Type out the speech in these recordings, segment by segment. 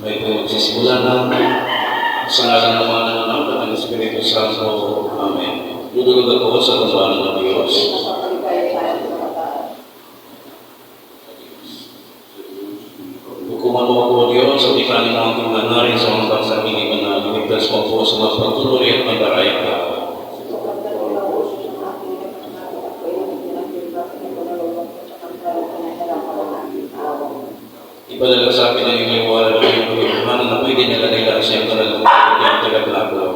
May pagsisimula na sa ngalan ng mga nananaw at ng Espiritu Santo. Amen. Dudulog ako sa kasalan ng Diyos. Hukuman mo ako, Diyos, sa ikanin mo aking manarin sa mga bansang hindi na lumigtas mo po sa mga pagtuloy at magdaraya ka. Ipadala sa akin ang iyong liwanag ng iyong pagkakahanan na pwede nila nila sa iyong talagang ang tagaglagaw.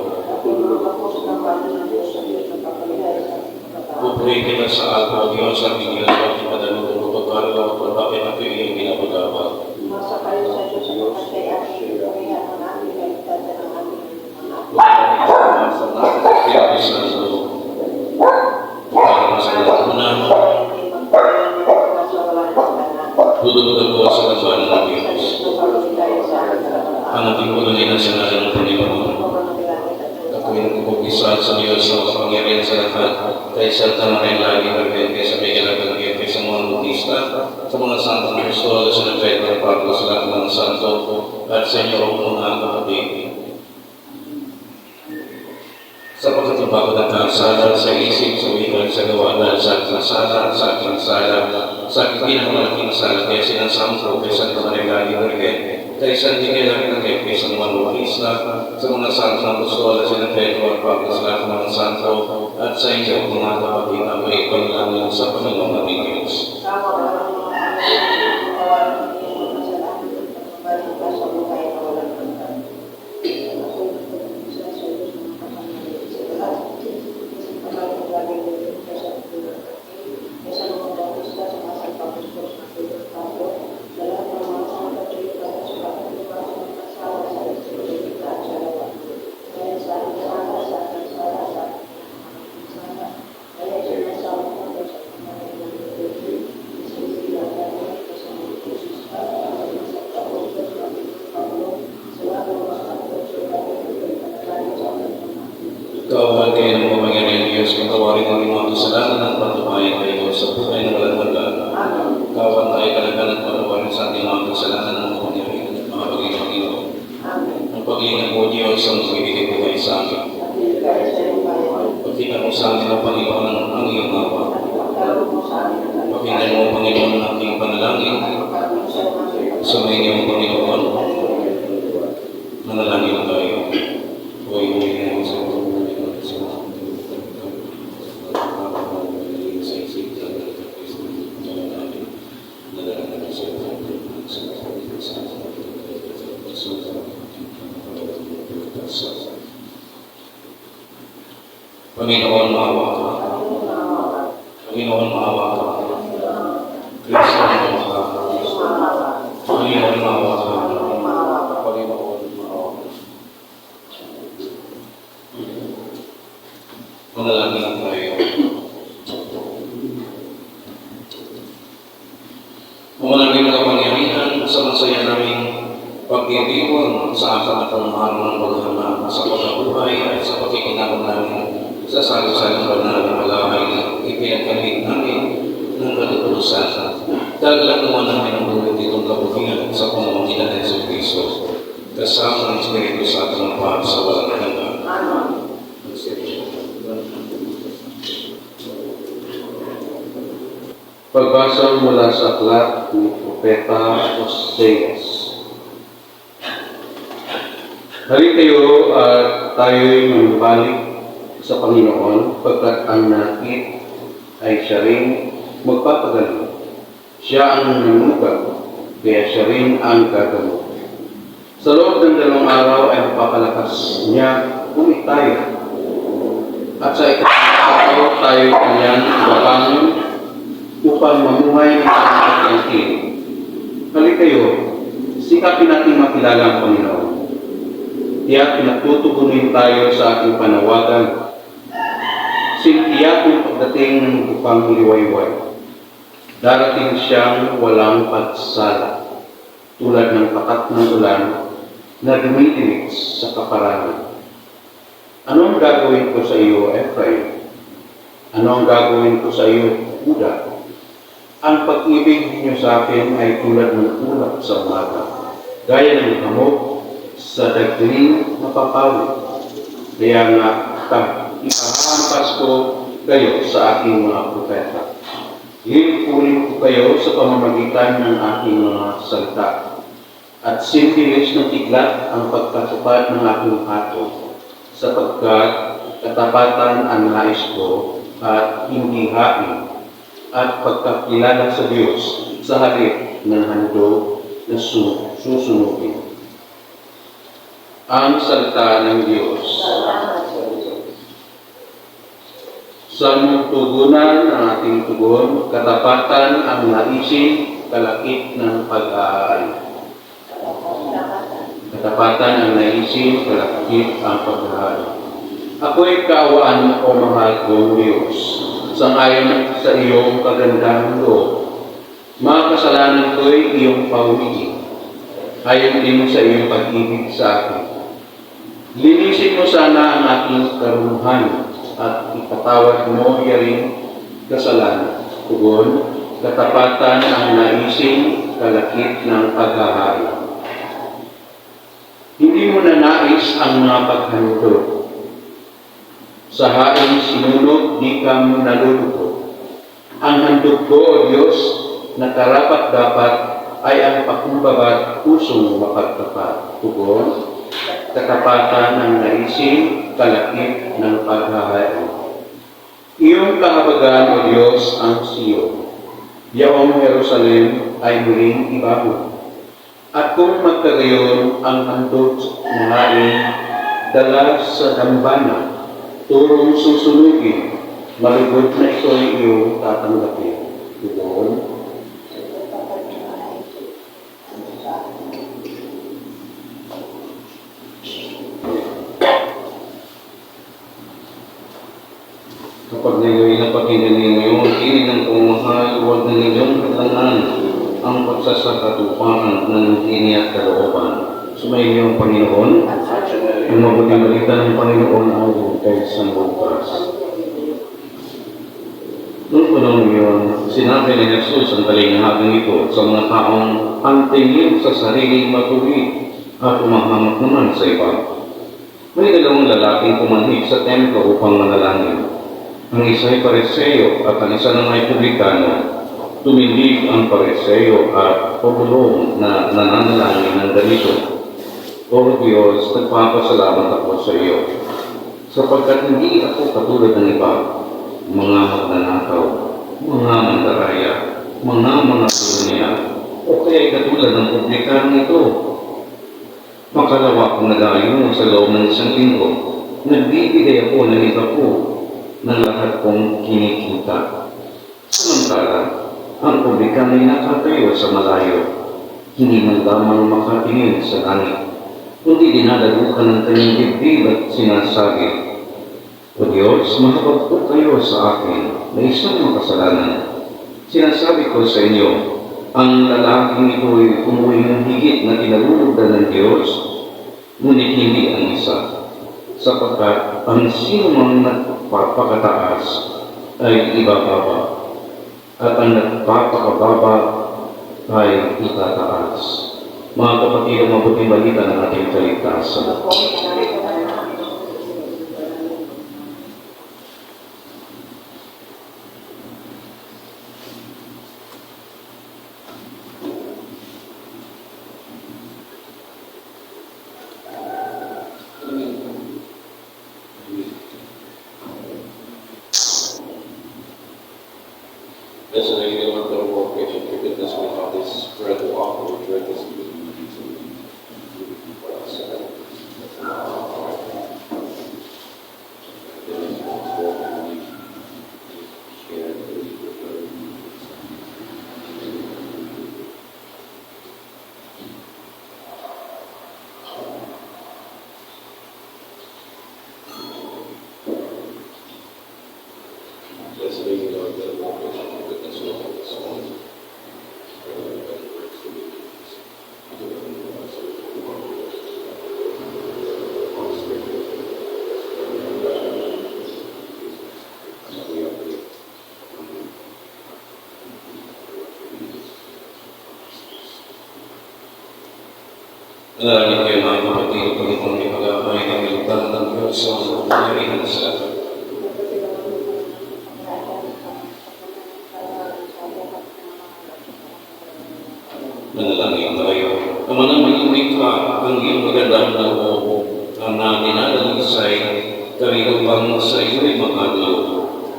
Pupuri kita sa alpa, Diyos, at Diyos, at ipadala mo pagkakaroon at pagkakit at iyong ginapagabal. Dudulog ako sa kasalan ng Diyos. Ang ating pagulay na sinalan ng Panginoon. Ako'y nagpupugisan sa Diyos sa kapangyarihan sa lahat. Kaya sa tanahin lagi magpente sa may kalagang Diyos sa mga Bautista, sa mga Santong Apostol, sa Pedro, Pablo, sa lahat ng Santo, at sa inyo mga kapatid. Sa pagkatubako ng kansala, sa isip, sa wikal, sa gawa, dahil sa aking nasala, sa aking nasala, sa aking pinakamalaking nasala, kaya sinasama ko kay Santa Maria Lagi Virgen, kay San Miguel Arcangel, kay San Juan Bautista, sa mga Santong Apostol, sa Pedro at Pablo, sa lahat ng mga Santo, at sa inyo mga kapatid na may panalangin sa Panginoon ng Diyos. Kaawal kayo ng pamagyarihan ng Diyos, katawarin ng mga kasalanan at patumayan kayo sa buhay ng walang hanggan. Kaawal tayo kalagan at patawarin sa ating mga kasalanan ng pamagyarihan at mga Panginoon. Ang pag-iingat mo, Diyos, ang magbibigay buhay sa amin. Pagkita mo sa amin ang Panginoon ang iyong awa. Pakinggan mo, Panginoon, ang ating panalangin. Sumayin niyo, Panginoon. Manalangin tayo. Huwag mo sa Panginoon, maawa ka. Panginoon, maawa ka. Kristo, maawa ka. Panginoon, maawa ka. Panginoon, maawa ka. Manalangin tayo. Manalangin ng kapangyarihan sa masaya naming pagdiriwang sa akat ng araw ng paghahanap sa pagkabuhay at sa pagkikinabang namin sa salusalang banal na pag-ahay na ipinagkamit namin ng katutulusan. Daglag naman namin ang buhay ditong kabuhingan sa pamamagitan ng Yesu Cristo, kasama ng Espiritu sa ating mga sa walang hanggan. Pagbasa mula sa aklat ni Propeta Oseas. Halika kayo at tayo'y manubalik sa Panginoon, pagkat ang nakit ay siya rin magpapagaling. Siya ang nanunugat, kaya siya rin ang gagamot. Sa loob ng 2 araw ay mapapalakas niya kung tayo. At sa ikatlong araw tayo kanyang babangon upang mamuhay ng pagkakangkin. Halika kayo, sikapin natin makilala ang Panginoon. Tiyak pinatutugunin tayo sa ating panawagan. Sintiyak yung pagdating ng upang liwayway. Darating siyang walang pagsala, tulad ng pakat ng ulan na dumidinig sa kaparangan. Ano ang gagawin ko sa iyo, Ephraim? Ano ang gagawin ko sa iyo, Juda? Ang pag-ibig niyo sa akin ay tulad ng ulap sa umaga, gaya ng hamog sa dagling mapapawid. Kaya nga, ipahampas ko kayo sa aking mga propeta. Hipurin ko kayo sa pamamagitan ng aking mga salita. At sintilis ng tiglat ang pagkatupad ng aking hatol, sapagkat katapatan ang nais ko at hindi hain, at pagkakilala sa Diyos sa halip ng handog na susunugin. Ang salita ng Diyos. Sa tugunan ng ating tugon, katapatan ang naisin, kalakip ng pag-aari. Katapatan ang naisin, kalakip ang pag-aari. Ako'y kaawaan o mahal kong Diyos, sangayon sa iyong kagandang loob. Mga kasalanan ko'y iyong pauwiin, ayon din sa iyong pag-ibig sa akin. Linisin mo sana ang aking karunungan at ipatawad mo yaring kasalanan. Tugon, katapatan ang naisin, kalakip ng paghahari. Hindi mo na nais ang mga paghandog. Sa haing sinulog, di ka mo naluluto. Ang handog ko, O Diyos, na karapat-dapat ay ang pakumbaba pusong mapagtapat. Tugon, katapatan ng naisin, kalakip ng paghahari. Iyong kahabagan, O Diyos, ang Siyon. Yaong Jerusalem ay muling ibago. At kung magkagayon ang handog na hain, dala sa dambana, turong susunugin, malugod na ito'y iyong tatanggapin. Tugon, Kapag ngayon napakinggan ninyo, tinig ng pumahal, huwag na ninyong katangan ang pagsasakatuparan ng tiniyak kalooban. Sumayin ang Panginoon, ang mabuting balita ng Panginoon ang kay San Lucas. Noong panahon yun, sinabi ni Jesus ang talinhagang ito sa mga taong antingin sa sariling matuwid at umahamak naman sa iba. May dalawang lalaking pumanhik sa templo upang manalangin. Ang isa ay Pariseo at ang isa naman ay Publikano. Tumindig ang Pariseo at pumulong na nananalangin ng ganito. O Diyos, nagpapasalamat ako sa iyo, sapagkat hindi ako katulad ng iba, mga magnanakaw, mga mandaraya, mga turniya, o kaya katulad ng Publikano ito. Makalawa kong nagayon sa loob ng isang linggo, nagbibigay ako ng iba ko ng lahat kong kinikita. Samantala, ang Publikano ay nakatayo sa malayo, hindi man lamang makatingin sa langit, kundi dinadalukan ng kanyang dibdib at sinasabi, O Diyos, mahabag po kayo sa akin na isang makasalanan. Sinasabi ko sa inyo, ang lalaking ito ay umuwi ng higit na kinalulugdan ng Diyos, ngunit hindi ang isa, sapagkat ang sino mang nagpapakataas ay ibababa, at ang nagpapakababa ay itataas. Mga kapatid, ang mabuting balita ng ating kaligtasan. As an individual that work with forgiveness, we have this prayer to offer, which records Manalangin kayo mga kapatid, Panginoon, may pag-aakay ng iligtahan ng Diyos sa mga pangyarihan sa lahat. Manalangin tayo. Ama namin ka ang iyong magandang loob na dinadalisay karibang sa iyo'y makadlo.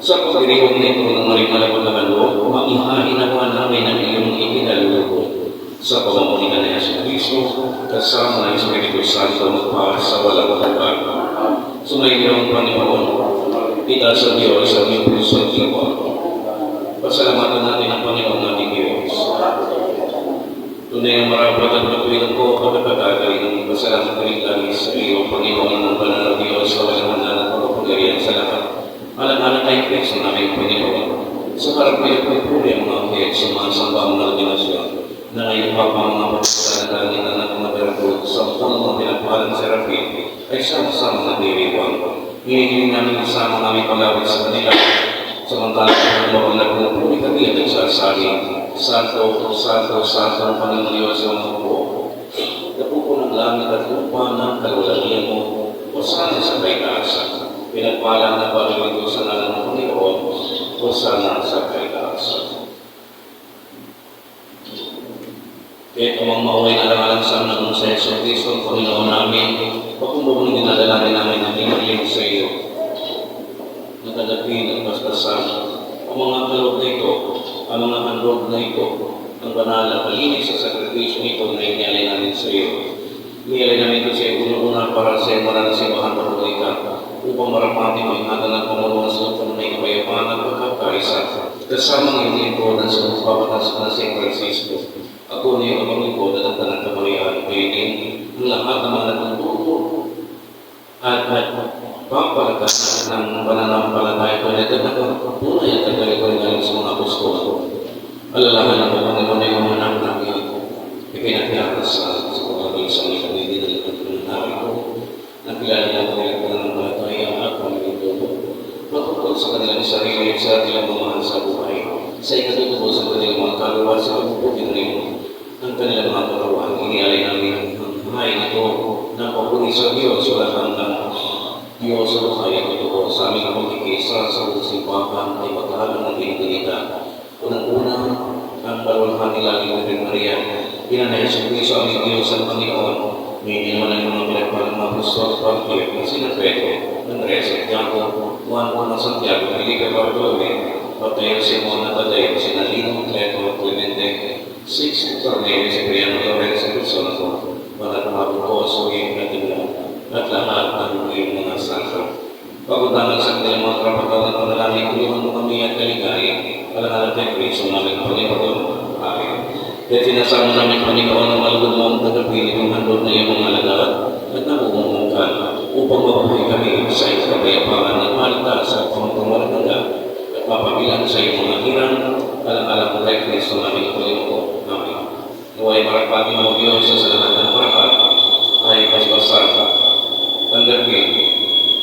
Sa pagdiriwang nito ng maring malapag loob, maihahin naman namin ang iyong ikinalulugod. Sa pamamagitan ni Yesu Cristo, kasama ng Espiritu Santo magpahal sa walang hanggan. Sumayin ang Panginoon, kita sa Diyos sa iyong puso at diwa. Pasalamatan natin ang Panginoon nating Diyos. Tunay ang marapat at matuwilang ko pagkakagay ng pasalamat rin lagi sa iyo, Panginoon ng banal na Diyos sa walang hanggan at pagpapagarihan sa lahat. Alang-alang kay Kristo naming Panginoon. Sa harap kayo pagpuli ang mga kahit sa mga samba ang mga dinasyon na ngayon pa mga pagkakalangin na nagmagaragod sa punong mga pinagpahalang serapin ay sama-sama na diriwang. Hinihiling namin isama namin palawit sa kanila. Samantalang ang mga nagpupuli kami at nagsasabi, Santo, Santo, Santo ang Panginoon Diyos ang mga po. Napupo ng langit at lupa ng kalulalian mo o sana sa kaitaasa. Pinagpalang na pag-ibig sa ngalan ng Panginoon o sana sa kaitaasa. Kaya tumang mauwi na lang sa ng sa Yesu Cristo ang Panginoon namin, pagkumbabang dinadalangin namin ang hinihiling sa iyo. Nagadapin at bastasan ang mga kaloob na ito, ang mga handog na ito, ang banal na palinis sa sakripisyo nito na inialay namin sa iyo. Inialay namin ito sa iyo una-una para sa iyo marang simbahan pagkulitan upang marapati mo ingatan ng panguluan sa ito na may kapayapaan at pagkakaisa. Kasama ng ito ng sa pagpapatas na si Francisco. Ako niyo ang lingkod at ang tanang kamarihan, pwedeng ang lahat ng mga nagtututo at papalakas ng pananampalataya ko na tunay at tagalipan galing sa mga apostol. Alalahan ang Panginoon ay umanap namin ipinagyakas sa pagkakabig sa mga kanilin na nagpapalanarin ko na kilala ng kanilang pananampalataya at pamilito patungkol sa kanilang sarili at sa kanilang mga sa buhay sa ikatutubo sa kanilang mga kaluwa sa pagpuputin rin ang kanilang mga katawan. Inialay namin ang buhay nito na papuri sa Diyos wala hanggang Diyos sa buhay at totoo sa aming pagkikisa sa simbahan ay pagkahalang ng pinagdilita. Unang-una, ang kaluluhan ni Laging Virgen Maria, pinanay sa Kristo ang Diyos ang Panginoon, may naman ang mga pinagpalang mga Kristo at Pagkir, na sina Pedro, Andres at Jacob, Juan ng Santiago, Felipe Bartolome, Mateo, Simon at Tadeo, sina Lino, Cleto, Clemente, Six, Cornelius, Cipriano, Lorenzo, Crisostomo, Manatamato, Oso, at lahat ng mga santo. Pagkutangan sa kanilang mga karapatan at panalangin, tulungan mo kami at kaligaya, alang-alang kay Kristo namin Panginoon. Amen. Kaya sinasama namin Panginoon ang malugod mo ang tagapilit ng handog na iyong mga alagad at namumungkan upang mabuhay kami sa iyong kapayapaan at maligtas sa pangpangmalaganda at mapabilang sa iyong mga hirang alang-alang kay Kristo namin Panginoon. Amen. Naway marapati mo Diyos sa lahat ng parapat ay paspasan, tanggapin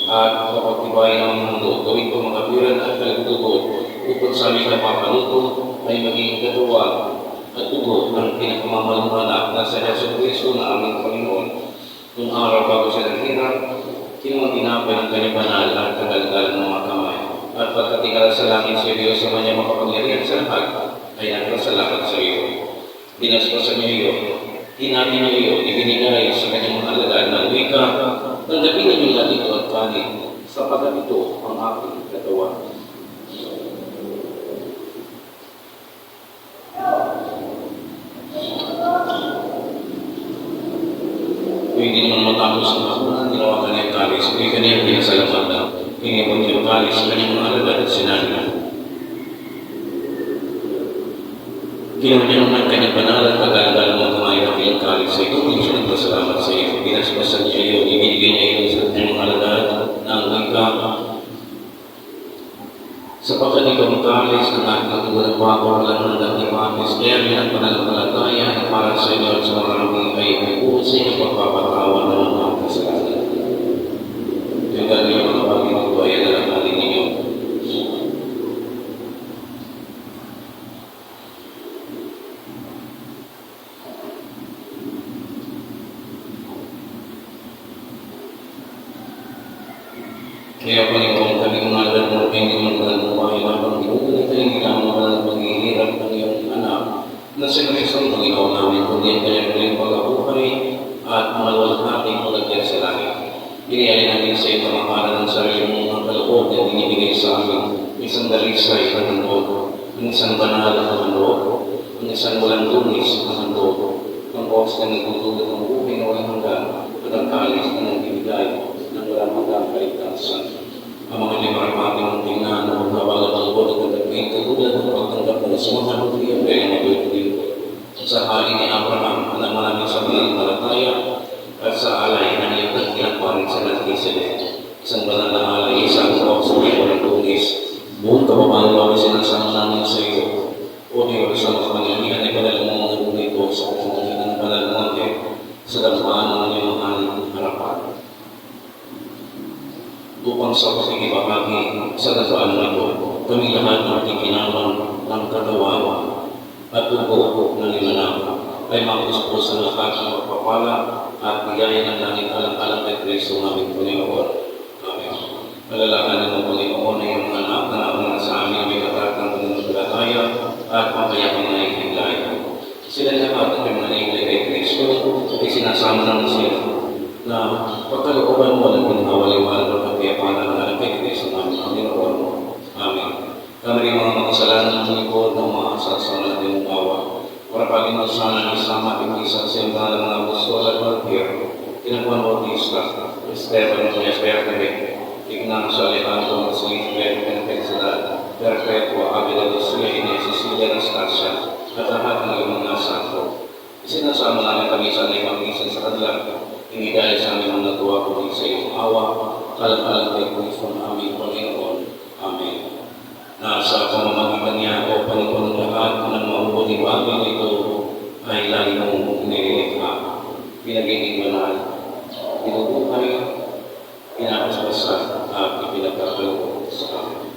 at kapagtibayan ng mundo, gawin ko mga kapiran at kalagutugod upang sa aming napapaluto ay maging katuwa at tugot ng pinakamamalumanak na sa Yesu Cristo na aming Panginoon. Noong araw bago siya naghirap, kinuha tinapay ng kanyang banal at kagalgalan ng mga kamay. At pagkatingala sa langit sa Diyos sa kanyang makapangyarihan sa lahat, ay nagpasalamat sa iyo. Dinaspasan niyo iyo, hinati niyo iyo, ibinigay sa kanyang mga alagad ng wika, tanggapin ninyo lahat ito at kanin, sapagat ito ang aking katawan. Kung hindi naman matapos ang hakunan, ginawa ka niya kalis, hindi ka niya pinasalamatan, hinipon niya kalis sa kanyang mga alagad at sinabi na. Ginawa niya naman kanyang banal at kagalagal ng kamay ng kanyang kalis sa ito, hindi siya nagpasalamat sa iyo. Pinaspasan niya iyo, ibinigay niya iyo sa kanyang mga alagad na ang wika. Sapagkat ikaw ang kalis ng aking katugulang bago walang hanggang ipapis, kaya rin ang pananampalataya na para sa inyo at sa marami ay buod sa inyong pagpapatawan ng mga kasalanan. Yung gagawin mga pagkito ay alalangin ninyo. Kaya Panginoon, kami umalan mo, hindi mo ng buhay habang inuulit tayo nilang mga maghihirap ng iyong anak na si Kristo ang Panginoon namin, kundi ang kanyang muling pag-abuhay at maluwalhating pagkakit sa langit. Inialin namin sa iyo pangalan ng sarili mong mga kaloob na binibigay sa amin, isang dalisay na handog, ang isang banal na handog, ang isang walang tunis na handog, ang oras na nagtutulad ng buhay na walang hanggan, at ang kalis na nagbibigay ng walang hanggang kaligtasan. Ang mga limarapati mong tingnan na magkawalan ng bot at nagagawin katulad ng pagtanggap ng sumahan ng tiyan kaya mabuhay sa hali ni Abraham na maraming sa pananampalataya at sa alay ng iyong nagkinaparin sa Melchizedek. Isang banal na alay, isang oras na walang tunis. Buong kababaan bawat sinasama namin sa iyo. O Diyos, ang kapangyarihan ay padala mo mga bunay ko sa pamamagitan ng banal na monte sa dampaan ng iyong harapan. Upang sa pakikibahagi sa dampaan ng ito, kami lahat ng ating kinamang ng katawan at tubo ng limanang ay makuspo sa lahat ng pagpapala at bigay ng langit alang-alang kay Kristo ng Panginoon. Amen. Malalahanin ng Panginoon ay yung anak na nauna sa amin may katatang pananampalataya at mapayapang na ihiglay. Sila lahat ng mga naiglay kay Kristo ay sinasama naman sila na pagkalooban mo ng pinawaliwanan ng kapayapanan na alam kay Kristo ng Panginoon. Amen. Kami rin mga makasalanan ng likod ng mga asasang natin ng awa. Para pagin mo sana isama at isa sa mga mga apostol at martir, Kinakuan Bautista, Esteban at Espertebe, Ignang Alejandro, Marcelino, Pensalan, Perpetua, Avila Lucia, Inés, Cecilia, Anastasia, at lahat ng iyong mga santo. Isinasama namin kami sa naimagisan sa kanila, hindi dahil sa aming mga nagawa kundi sa iyong awa, kalang-alang kay Kristo ng aming Panginoon. Amen. Na sa pamamagitan niya o Panginoon ng lahat ng mabubuting bagay na ito ay lagi mong nililikha, pinagiging banal, pinubuhay, pinakaspasan at ipinagkakaloob sa amin.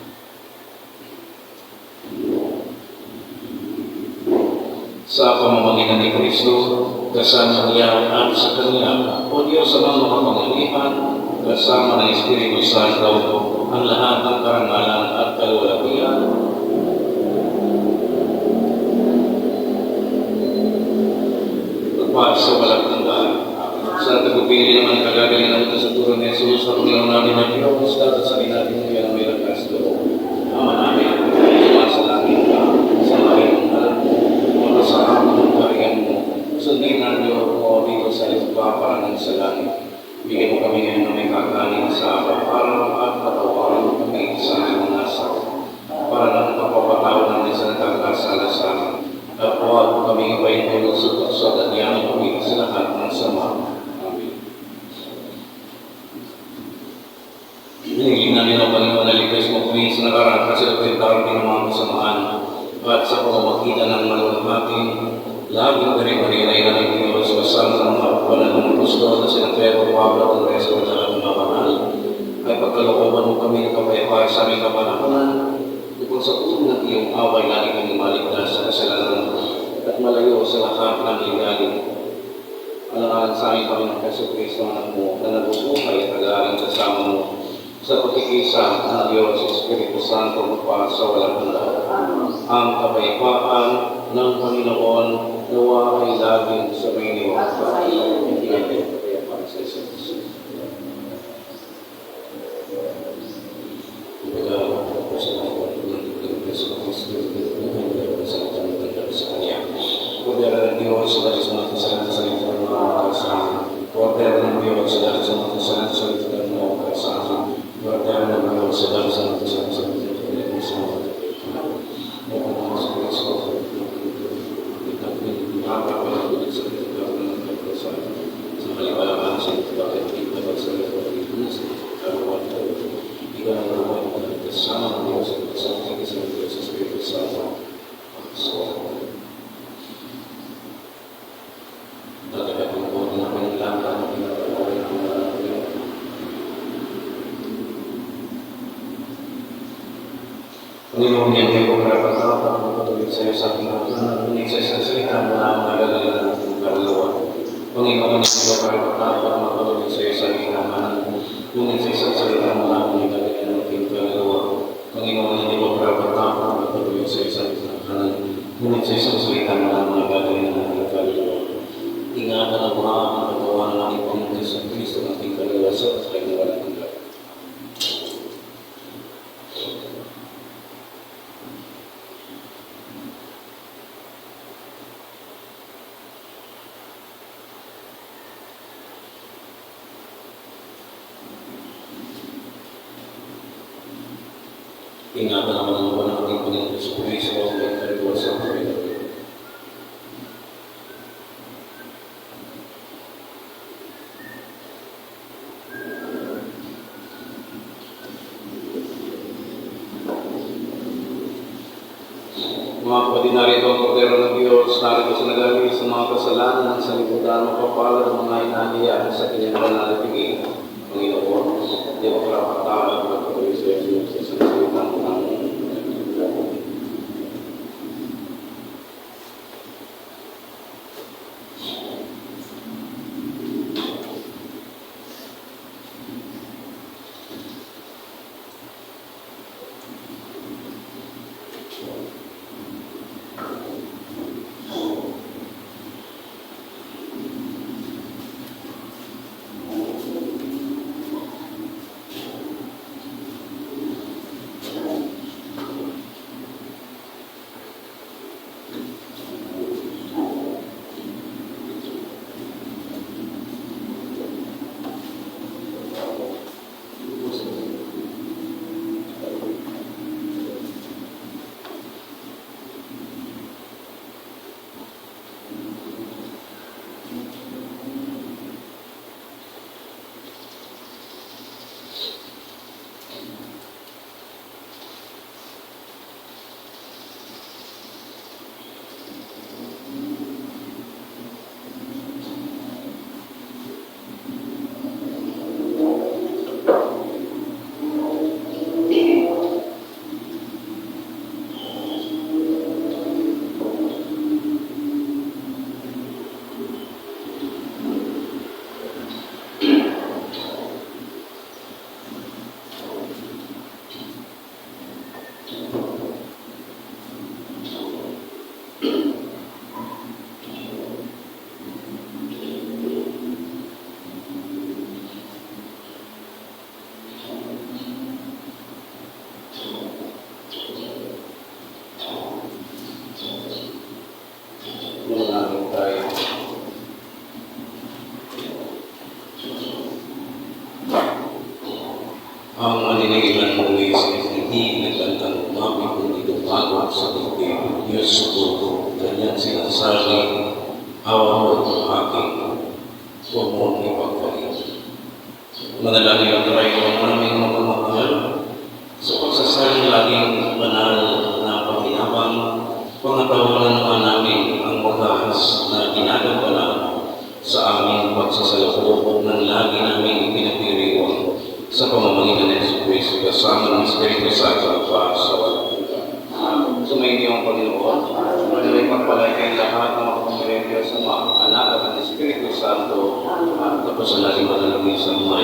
Sa pamamagitan ni Kristo, kasama niya at sa Kanya, o Diyos sa mga makapangyarihan, kasama ng Espiritu Santo, ang lahat ng karangalan at kaluwalhatian. Pagpahal sa walang tandaan, sa tagpupili naman kagagaling natin sa turo ni Jesus, sa Panginoon natin na Diyos, at sabihin natin ngayon ang may lakas loob. Ama namin, sumasalangin ka, sa maraming alam mo, makasama ng kariyan mo, sundin ang Diyos mo dito sa lupa para ng sa langit. Bigyan mo kami ngayon na may kakanin sa araw-araw at patawarin mo kami sa aming mga sakit para ng pagpapatawad namin sa nagkakasala sa amin. At huwag mo kami ipaintulog sa tukso at diyan kami sa lahat ng sama. Amen. Hinigin namin ang Panginoon na ligtas mo kami sa nakaraan kasi nagtitawag din ng mga kasamaan at sa pamamagitan ng maluwalhating laging pari-pari-ray na ng Diyos kasama ng mga kapalan ng apostol na sina Pedro, Pablo at Andres at lahat ng mga banal ay pagkalooban mo kami ng kapayapaan sa aming kapanahonan upang sa puso ng iyong away lagi kami maligtas sa kasalanan at malayo sa lahat ng ligaling. Alang-alang sa aming Panginoon Hesus Kristo anak mo na nabubuhay at nag-aaring kasama mo sa pagkikisa ng Diyos sa Espiritu Santo magpa sa walang hanggan. Ang kapayapaan ng Panginoon nawa ay laging sa may niwag pa. Hindi natin kapayapaan sa isa't isa. Kordero ng Diyos, sa dalis mo natin sa salita ng mga kasama. Kordero ng Diyos, sa dalis mo natin sa salita ng mga kasama. Kordero ng Diyos, sa dalis mo natin sa salita ng mga kasama. Panginoon niya kayo karapat-dapat ang patuloy sa iyo sa ating ngunit sa salita mo na mga gagawin ng karalawa. Panginoon niya kayo karapat-dapat ang patuloy sa iyo sa ating ngunit sa salita mo na mga Ingatan naman ang mga ng ating Panginoon Yesu Cristo at kaliwa sa Panginoon. Mga kapatid, narito ang kordero ng Diyos, narito sa nagaling sa mga kasalanan ng sanlibutan, mapapalad ng mga inahiya sa kanyang banal na piging. Panginoon, di ba karapatan at pagpatuloy sa Diyos sa sanlibutan ng manalangin tayo. Ang maninigilan mo is hindi nagtantang umami kung itumagot sa dibdib. Diyos subuto, ganyan sinasabi, awa mo ang aking, huwag mo ipagpalit. Manalangin ang tayo ang aming magmamahal sa pagsasaling laging banal na pakinabang, pangatawanan naman namin ang wagas na ginagampanan sa aming pagsasalubong ng lagi namin pinagdiriwang sa pamamagitan ng Yesu Cristo kasama ng Espiritu Santo pa sa walang hanggan. Sumayin niyo ang Panginoon, manaway pagpalay kayong lahat ng mga pamilyang Diyos sa mga anak at ng Espiritu Santo at tapos na natin manalangin sa mga